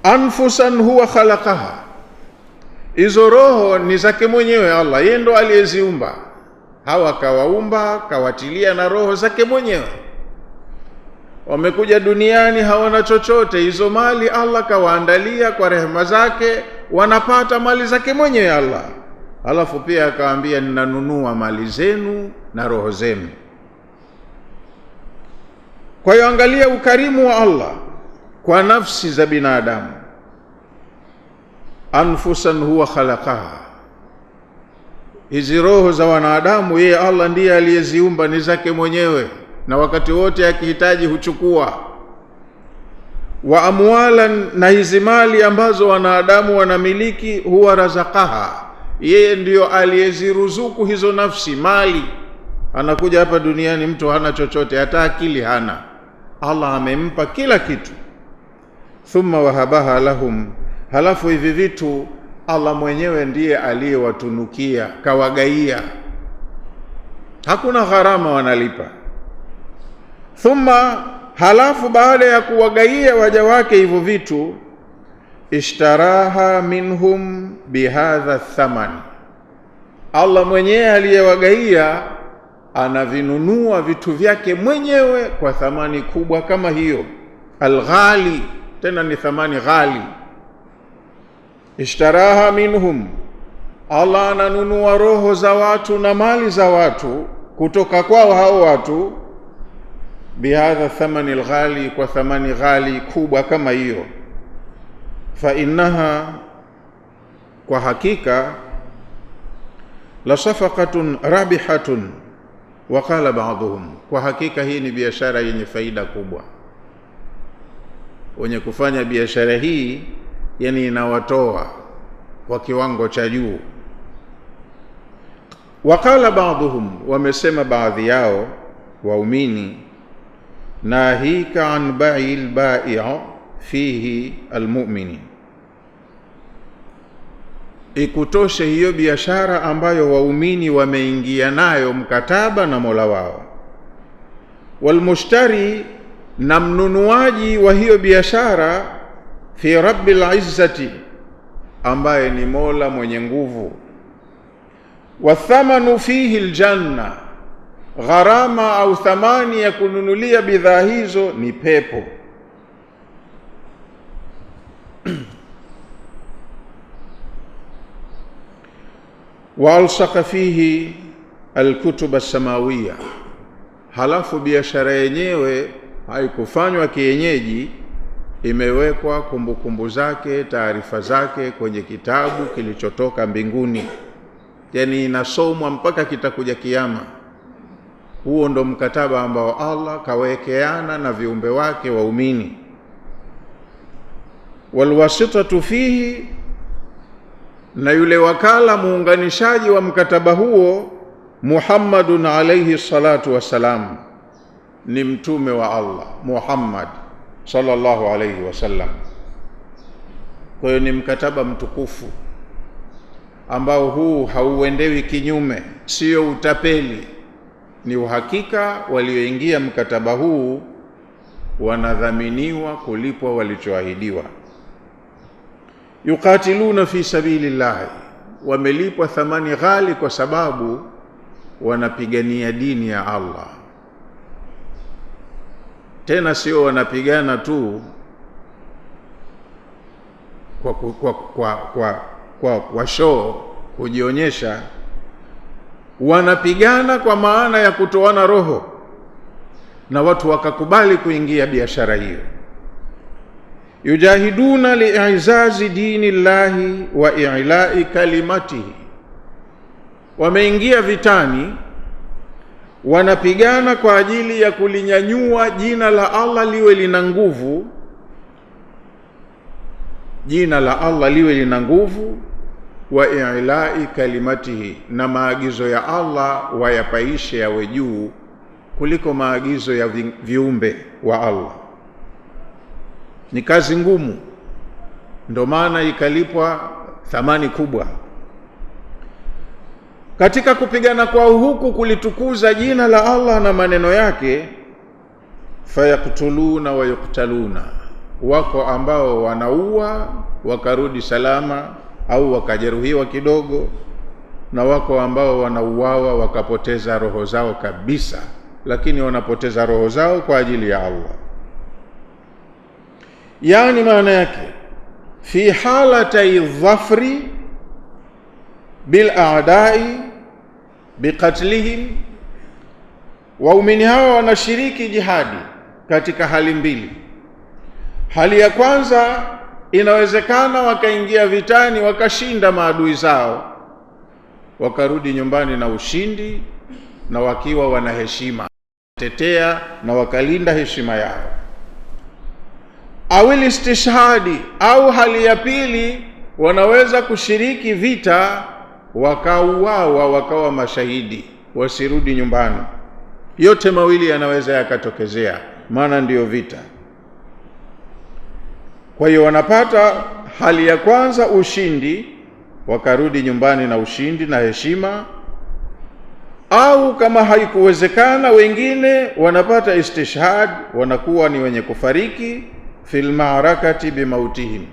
anfusan huwa khalaqaha, hizo roho ni zake mwenyewe Allah, yeye ndo aliyeziumba. Hawa kawaumba, kawatilia na roho zake mwenyewe. Wamekuja duniani hawana chochote, hizo mali Allah kawaandalia kwa rehema zake, wanapata mali zake mwenyewe Allah. Alafu pia akawaambia, ninanunua mali zenu na roho zenu. Kwa hiyo angalia ukarimu wa Allah kwa nafsi za binadamu. Anfusan huwa khalaqaha, hizi roho za wanadamu yeye Allah ndiye aliyeziumba, ni zake mwenyewe, na wakati wote akihitaji huchukua. Wa amwalan, na hizi mali ambazo wanadamu wanamiliki, huwa razaqaha, yeye ndiyo aliyeziruzuku hizo nafsi mali. Anakuja hapa duniani mtu hana chochote, hata akili hana, Allah amempa kila kitu. Thumma wahabaha lahum, halafu hivi vitu Allah mwenyewe ndiye aliyewatunukia, kawagaia, hakuna gharama wanalipa. Thumma, halafu baada ya kuwagaia waja wake hivyo vitu, ishtaraha minhum bihadha thaman, Allah mwenyewe aliyewagaia anavinunua vitu vyake mwenyewe kwa thamani kubwa kama hiyo, alghali, tena ni thamani ghali. Ishtaraha minhum, Allah ananunua roho za watu na mali za watu kutoka kwao hao watu, bihadha thamani alghali, kwa thamani ghali kubwa kama hiyo. Fa innaha, kwa hakika, la safaqatun rabihatun, wa qala ba'dhum, kwa hakika hii ni biashara yenye faida kubwa. Wenye kufanya biashara hii yani inawatoa kwa kiwango cha juu. Wa qala ba'dhum, wamesema baadhi yao waumini, nahika an ba'il ba'i' fihi almu'mini, ikutoshe hiyo biashara ambayo waumini wameingia nayo mkataba na Mola wao. Walmushtari, na mnunuaji wa hiyo biashara, fi rabbil izzati, ambaye ni Mola mwenye nguvu. Wathamanu fihi aljanna, gharama au thamani ya kununulia bidhaa hizo ni pepo. Wa alsaka fihi alkutub as-samawiyya, halafu biashara yenyewe haikufanywa kienyeji, imewekwa kumbukumbu zake, taarifa zake kwenye kitabu kilichotoka mbinguni, yani inasomwa mpaka kitakuja kiyama. Huo ndo mkataba ambao Allah kawekeana na viumbe wake waumini. Walwasitatu fihi, na yule wakala muunganishaji wa mkataba huo, Muhammadun alayhi salatu wassalam, ni mtume wa Allah Muhammad sallallahu alayhi wasallam. Kwa hiyo ni mkataba mtukufu ambao huu hauendewi kinyume, sio utapeli, ni uhakika. Walioingia mkataba huu wanadhaminiwa kulipwa walichoahidiwa. Yuqatiluna fi sabilillahi, wamelipwa thamani ghali kwa sababu wanapigania dini ya Allah. Tena sio wanapigana tu kwa show, kujionyesha. Wanapigana kwa maana ya kutoana roho, na watu wakakubali kuingia biashara hiyo. Yujahiduna li'izazi dinillahi wa i'la'i kalimatihi, wameingia vitani, wanapigana kwa ajili ya kulinyanyua jina la Allah liwe lina nguvu, jina la Allah liwe lina nguvu, wa i'la'i kalimatihi, na maagizo ya Allah wayapaishe yawe juu kuliko maagizo ya viumbe wa Allah. Ni kazi ngumu, ndo maana ikalipwa thamani kubwa. Katika kupigana kwao huku kulitukuza jina la Allah na maneno yake, fayaktuluna wa yuktaluna, wako ambao wanaua wakarudi salama au wakajeruhiwa kidogo, na wako ambao wanauawa wakapoteza roho zao kabisa, lakini wanapoteza roho zao kwa ajili ya Allah. Yani maana yake fi halatay dhafri bil a'da'i biqatlihim, waumini hawa wanashiriki jihadi katika hali mbili. Hali ya kwanza, inawezekana wakaingia vitani wakashinda maadui zao, wakarudi nyumbani na ushindi na wakiwa wana heshima, tetea na wakalinda heshima yao. Awil istishhadi, au hali ya pili, wanaweza kushiriki vita wakauawa wakawa mashahidi, wasirudi nyumbani. Yote mawili yanaweza yakatokezea, maana ndiyo vita. Kwa hiyo wanapata hali ya kwanza ushindi, wakarudi nyumbani na ushindi na heshima, au kama haikuwezekana, wengine wanapata istishhad, wanakuwa ni wenye kufariki fil ma'rakati bimautihim,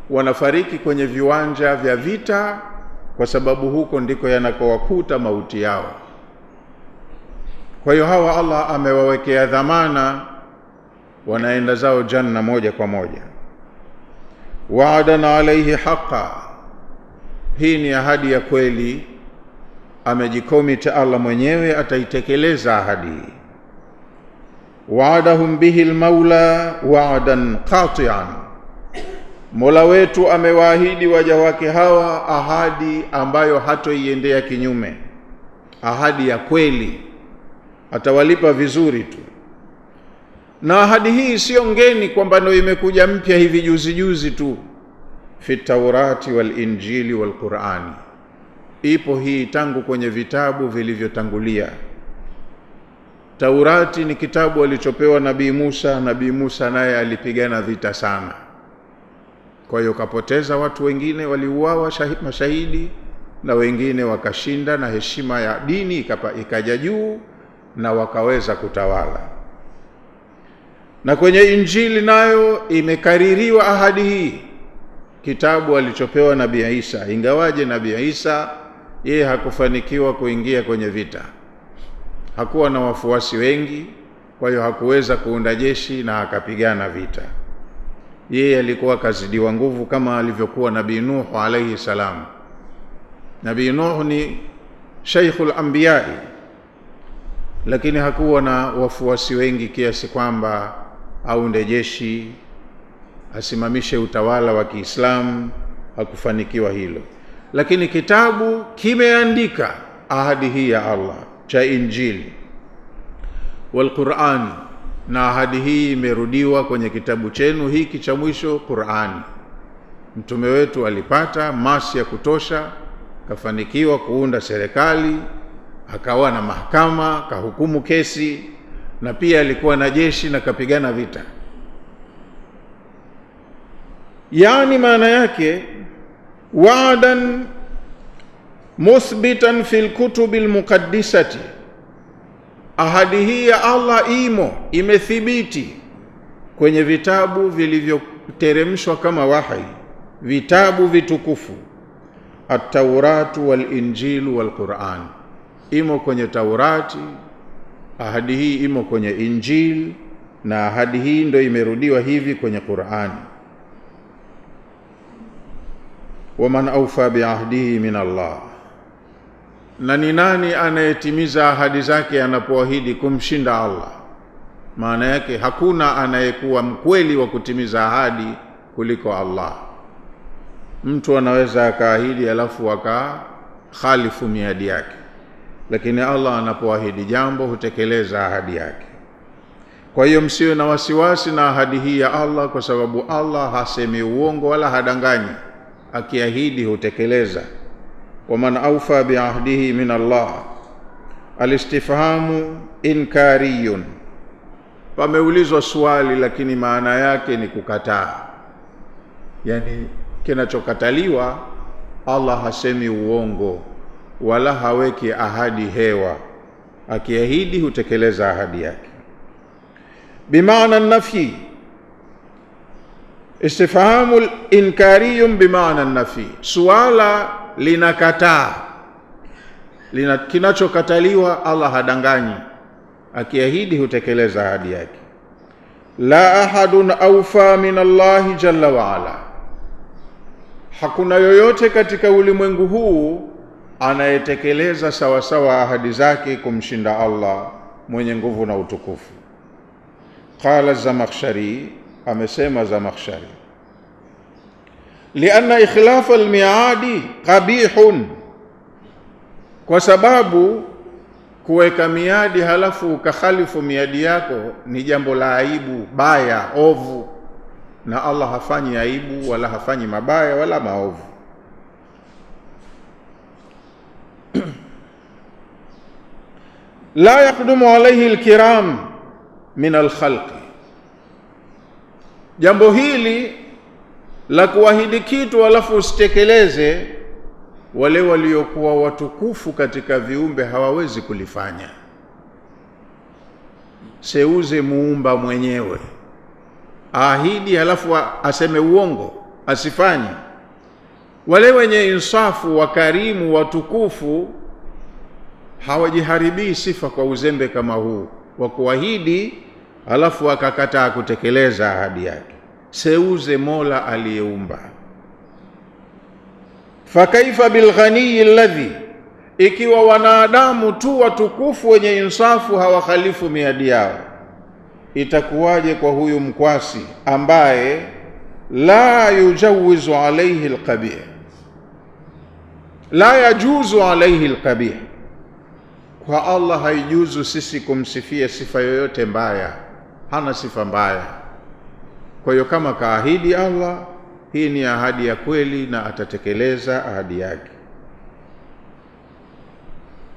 wanafariki kwenye viwanja vya vita, kwa sababu huko ndiko yanakowakuta mauti yao. Kwa hiyo hawa Allah amewawekea dhamana, wanaenda zao janna moja kwa moja. Wa'adan alayhi haqqan, hii ni ahadi ya kweli, amejikomiti Allah mwenyewe ataitekeleza ahadi hii. Wa'adahum bihi al-maula wa'dan qati'an, Mola wetu amewaahidi waja wake hawa ahadi ambayo hatoiendea kinyume, ahadi ya kweli, atawalipa vizuri tu. Na ahadi hii sio ngeni kwamba ndio imekuja mpya hivi juzi juzi tu. Fi Taurati wal Injili wal Qur'ani, ipo hii tangu kwenye vitabu vilivyotangulia. Taurati ni kitabu alichopewa Nabii Musa. Nabii Musa naye alipigana vita sana, kwa hiyo kapoteza watu wengine, waliuawa mashahidi, na wengine wakashinda na heshima ya dini ikaja juu na wakaweza kutawala. Na kwenye Injili nayo imekaririwa ahadi hii, kitabu alichopewa Nabii Isa, ingawaje Nabii Isa yeye hakufanikiwa kuingia kwenye vita, hakuwa na wafuasi wengi, kwa hiyo hakuweza kuunda jeshi na akapigana vita. Yeye alikuwa kazidiwa nguvu kama alivyokuwa Nabii Nuh alayhi salam. Nabii Nuh ni sheikhul anbiya, lakini hakuwa na wafuasi wengi kiasi kwamba aunde jeshi, asimamishe utawala wa Kiislamu. Hakufanikiwa hilo, lakini kitabu kimeandika ahadi hii ya Allah cha Injili wal Qur'an, na ahadi hii imerudiwa kwenye kitabu chenu hiki cha mwisho, Qur'ani. Mtume wetu alipata masi ya kutosha, kafanikiwa kuunda serikali, akawa na mahakama, kahukumu kesi, na pia alikuwa na jeshi na kapigana vita. Yani maana yake wa'dan muthbitan fil kutubil muqaddisati, ahadi hii ya Allah imethibiti kwenye vitabu vilivyoteremshwa kama wahi, vitabu vitukufu. At-Tauratu wal Injilu wal Qur'an, imo kwenye Taurati, ahadi hii imo kwenye Injili, na ahadi hii ndio imerudiwa hivi kwenye Qur'ani. Waman awfa biahdihi min Allah, na ni nani anayetimiza ahadi zake anapoahidi kumshinda Allah? Maana yake hakuna anayekuwa mkweli wa kutimiza ahadi kuliko Allah. Mtu anaweza akaahidi alafu akakhalifu miadi yake, lakini Allah anapoahidi jambo hutekeleza ahadi yake. Kwa hiyo msiwe na wasiwasi na ahadi hii ya Allah, kwa sababu Allah hasemi uongo wala hadanganyi. Akiahidi hutekeleza. Waman awfa biahdihi min Allah, alistifhamu inkariyun, pameulizwa swali lakini maana yake ni kukataa. Yani kinachokataliwa, Allah hasemi uongo wala haweki ahadi hewa. Akiahidi hutekeleza ahadi yake. Bimaana nafi, Istifhamu inkariyun bimaana nafi, suala linakataa, kinachokataliwa. Allah hadanganyi, akiahidi hutekeleza ahadi yake. La ahadun awfa min Allahi jalla wa ala, hakuna yoyote katika ulimwengu huu anayetekeleza sawasawa ahadi zake kumshinda Allah mwenye nguvu na utukufu. Qala Zamakhshari, amesema Zamakhshari, lianna ikhlafa almiadi qabihun, kwa sababu kuweka miadi halafu ukakhalifu miadi yako ni jambo la aibu, baya, ovu, na Allah hafanyi aibu wala hafanyi mabaya wala maovu. La yaqdumu alayhi alkiram min alkhalqi, jambo hili la kuahidi kitu alafu usitekeleze, wale waliokuwa watukufu katika viumbe hawawezi kulifanya. Seuze muumba mwenyewe ahidi halafu aseme uongo, asifanye. Wale wenye insafu, wakarimu, watukufu hawajiharibii sifa kwa uzembe kama huu wa kuahidi halafu akakataa kutekeleza ahadi yake. Seuze Mola aliyeumba. Fakaifa bilghaniyi alladhi, ikiwa wanadamu tu watukufu wenye insafu hawakhalifu miadi yao, itakuwaje kwa huyu mkwasi ambaye la yujawizu alayhi alqabih, la yajuzu alayhi alqabih? Kwa Allah haijuzu sisi kumsifia sifa yoyote mbaya, hana sifa mbaya. Kwa hiyo kama kaahidi Allah, hii ni ahadi ya kweli na atatekeleza ahadi yake.